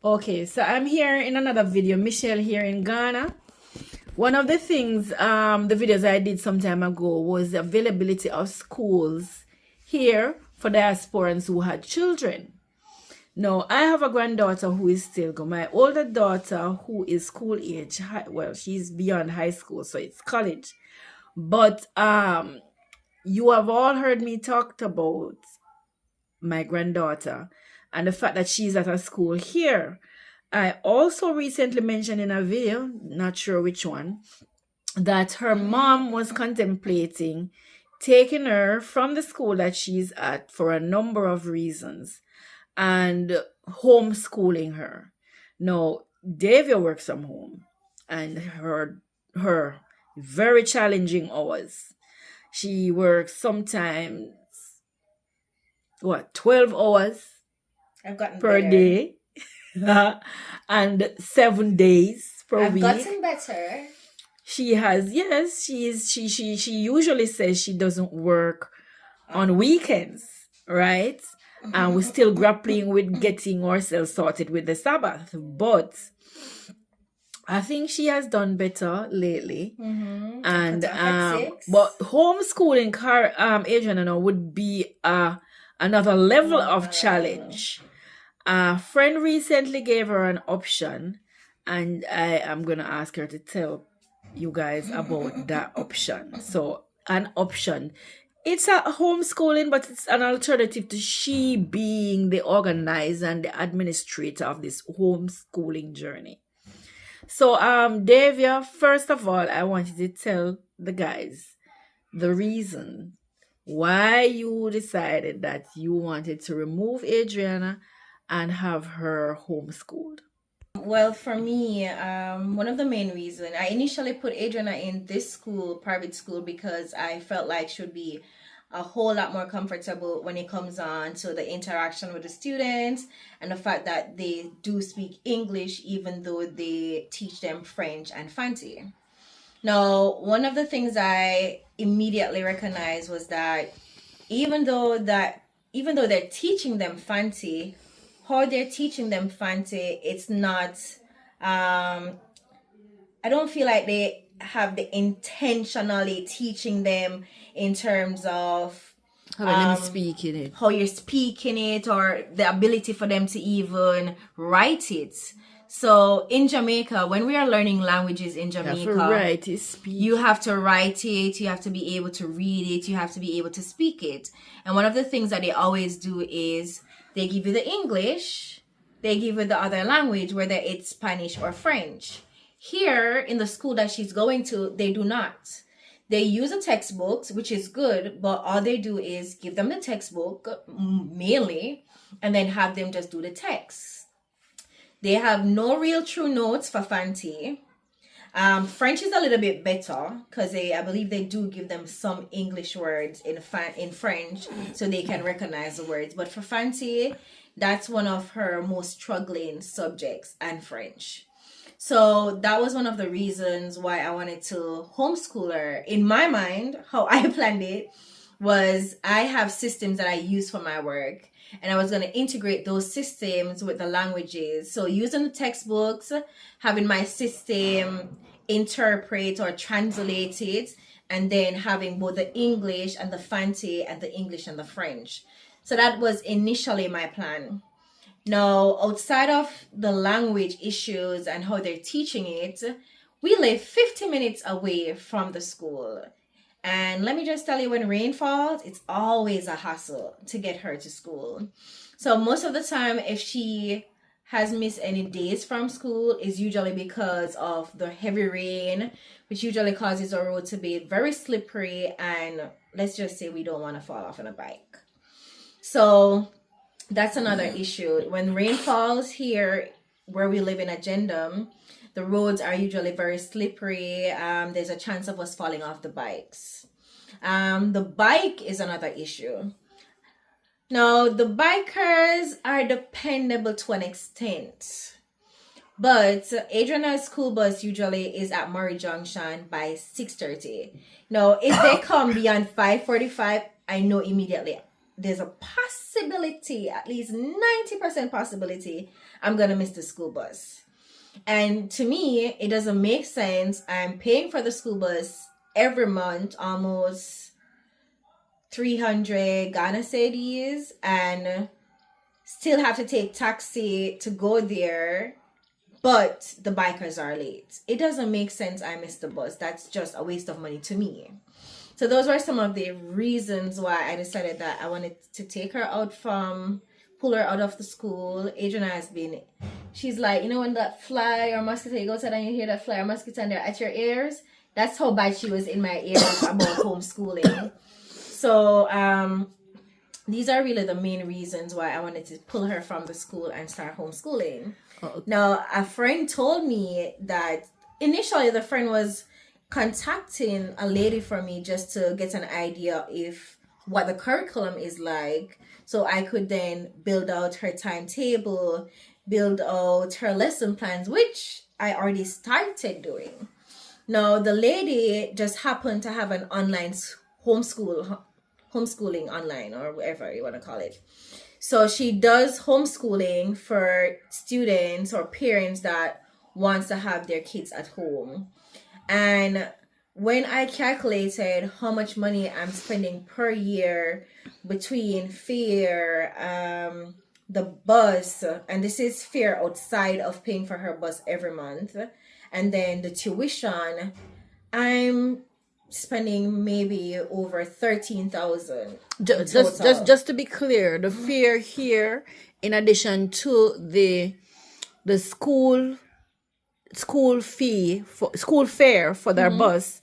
Okay, so I'm here in another video. Michelle here in Ghana. One of the things, the videos I did some time ago was the availability of schools here for diasporans who had children. Now, I have a granddaughter who is still going. My older daughter who is school age, well, she's beyond high school, so it's college. But you have all heard me talk about my granddaughter and the fact that she's at a school here. I also recently mentioned in a video, not sure which one, that her mom was contemplating taking her from the school that she's at for a number of reasons and homeschooling her. Now, Davia works from home and her very challenging hours. She works sometimes 12 hours I've gotten per better. day and 7 days per I've week. gotten better. She has, yes, she usually says she doesn't work on weekends, right? And we're still grappling with getting ourselves sorted with the Sabbath. But I think she has done better lately. And but homeschooling Adriana would be another level of challenge. A friend recently gave her an option, and I am gonna ask her to tell you guys about that option. So an option, it's a homeschooling, but it's an alternative to she being the organizer and the administrator of this homeschooling journey. So Davia, first of all, I wanted to tell the guys the reason why you decided that you wanted to remove Adriana and have her homeschooled. Well, for me, one of the main reasons I initially put Adriana in this school, private school, because I felt like she would be a whole lot more comfortable when it comes on to the interaction with the students and the fact that they do speak English even though they teach them French and Fancy. Now, one of the things I immediately recognized was that even though they're teaching them Fancy, how they're teaching them Fancy, it's not I don't feel like they have the intentionally teaching them in terms of How speaking it. how you're speaking it or the ability for them to even write it. So in Jamaica, when we are learning languages in Jamaica, you have to write it, you have to be able to read it, you have to be able to speak it. And one of the things that they always do is they give you the English, they give you the other language, whether it's Spanish or French. Here in the school that she's going to, they do not. They use the textbooks, which is good, but all they do is give them the textbook mainly and then have them just do the text. They have no real true notes for Fanti. French is a little bit better because I believe they do give them some English words in French so they can recognize the words. But for Fanti, that's one of her most struggling subjects, and French. So that was one of the reasons why I wanted to homeschool her. In my mind, how I planned it was I have systems that I use for my work, and I was going to integrate those systems with the languages. So using the textbooks, having my system interpret or translate it, and then having both the English and the Fanti and the English and the French. So that was initially my plan. Now, outside of the language issues and how they're teaching it, we live 50 minutes away from the school. And let me just tell you, when rain falls, it's always a hassle to get her to school. So most of the time, if she has missed any days from school, is usually because of the heavy rain, which usually causes the road to be very slippery. And let's just say we don't want to fall off on a bike. So that's another issue. When rain falls here, where we live in Agendum, the roads are usually very slippery. There's a chance of us falling off the bikes. The bike is another issue. Now, the bikers are dependable to an extent. But Adriana's school bus usually is at Murray Junction by 6:30. Now, if they come beyond 5:45, I know immediately there's a possibility, at least 90% possibility, I'm going to miss the school bus. And to me, it doesn't make sense. I'm paying for the school bus every month, almost 300 Ghana cedis, and still have to take taxi to go there, but the bikers are late. It doesn't make sense. I missed the bus. That's just a waste of money to me. So those were some of the reasons why I decided that I wanted to take her out pull her out of the school. Adriana has been, she's like, you know when that fly or mosquito, you go outside and you hear that fly or mosquito and they're at your ears? That's how bad she was in my ears about homeschooling. So these are really the main reasons why I wanted to pull her from the school and start homeschooling. Okay. Now, a friend told me that initially the friend was contacting a lady for me just to get an idea if what the curriculum is like, so I could then build out her timetable, build out her lesson plans, which I already started doing. Now, the lady just happened to have an online homeschooling online, or whatever you want to call it. So she does homeschooling for students or parents that wants to have their kids at home. And when I calculated how much money I'm spending per year between fare, the bus, and this is fare outside of paying for her bus every month, and then the tuition, I'm spending maybe over 13,000. Just to be clear, the fare here, in addition to the school fare for their bus,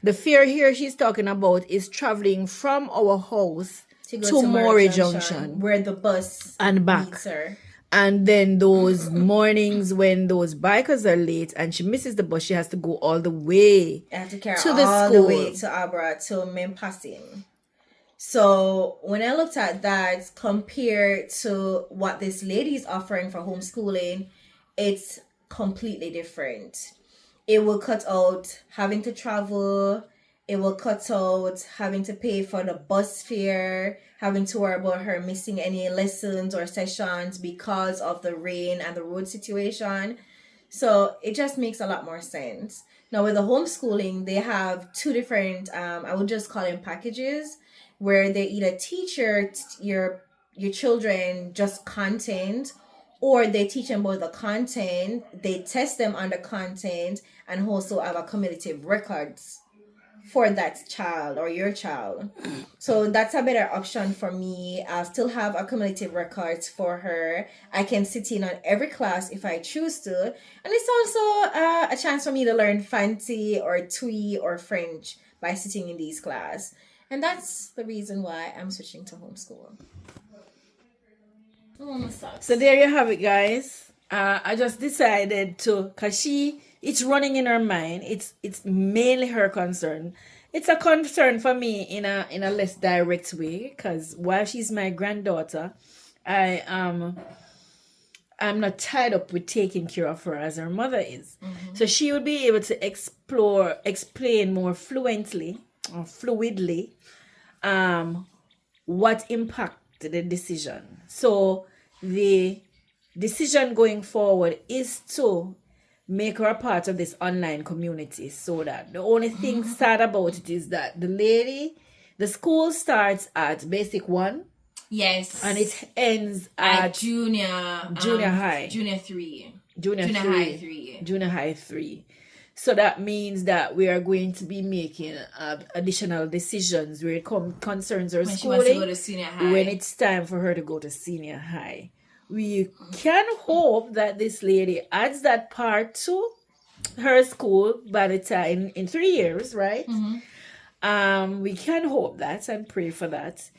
the fare here she's talking about is traveling from our house to Maury Junction, where the bus and back. And then those mornings when those bikers are late and she misses the bus, she has to go all the way to the school, the way to Abra, to Mempassing. So when I looked at that compared to what this lady is offering for homeschooling, it's completely different. It will cut out having to travel. It will cut out having to pay for the bus fare, having to worry about her missing any lessons or sessions because of the rain and the road situation. So it just makes a lot more sense. Now with the homeschooling, they have two different, I would just call them packages, where they either teach your children just content, or they teach them about the content, they test them on the content, and also have a cumulative records for that child or your child. So that's a better option for me. I'll still have accumulative records for her. I can sit in on every class if I choose to. And it's also a chance for me to learn Fancy or Twi or French by sitting in these classes. And that's the reason why I'm switching to homeschool. So there you have it, guys. I just decided to, because it's running in her mind. It's mainly her concern. It's a concern for me in a less direct way, because while she's my granddaughter, I'm not tied up with taking care of her as her mother is. Mm-hmm. So she would be able to explain more fluently or fluidly what impacted the decision. So the decision going forward is to make her a part of this online community, so that the only thing sad about it is that the school starts at basic 1. Yes. And it ends at junior high. Junior 3. Junior high 3. So that means that we are going to be making additional decisions where it concerns her schooling. She wants to go to senior high. When it's time for her to go to senior high. We can hope that this lady adds that part to her school by the time in 3 years, right? Mm-hmm. We can hope that and pray for that.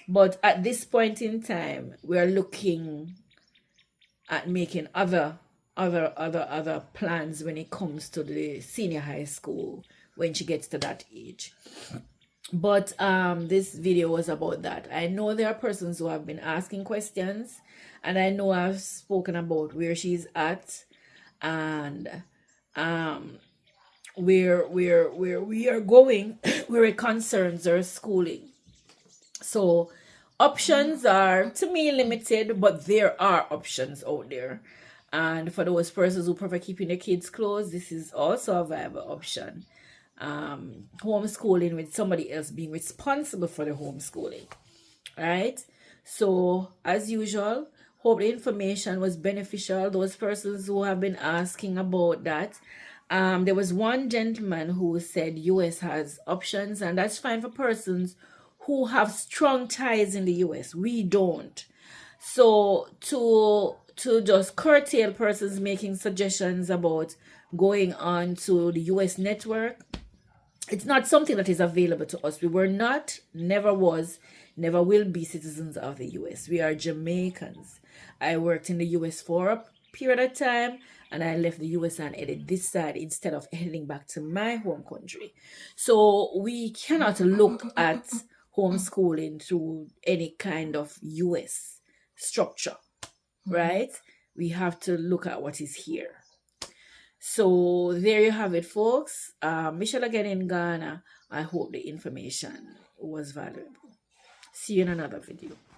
But at this point in time, we are looking at making other plans when it comes to the senior high school when she gets to that age. But this video was about that. I know there are persons who have been asking questions, and I know I've spoken about where she's at and where we are going, where it concerns her schooling. So options are, to me, limited, but there are options out there. And for those persons who prefer keeping their kids close, this is also a viable option. Homeschooling with somebody else being responsible for the homeschooling. Right? So, as usual, hope the information was beneficial. Those persons who have been asking about that. There was one gentleman who said US has options, and that's fine for persons who have strong ties in the US. We don't. So to just curtail persons making suggestions about going on to the US network, it's not something that is available to us. We were not, never was, never will be citizens of the US. We are Jamaicans. I worked in the US for a period of time, and I left the US and headed this side instead of heading back to my home country. So we cannot look at homeschooling through any kind of US structure, right? We have to look at what is here. So there you have it, folks. Michelle again in Ghana. I hope the information was valuable. See you in another video.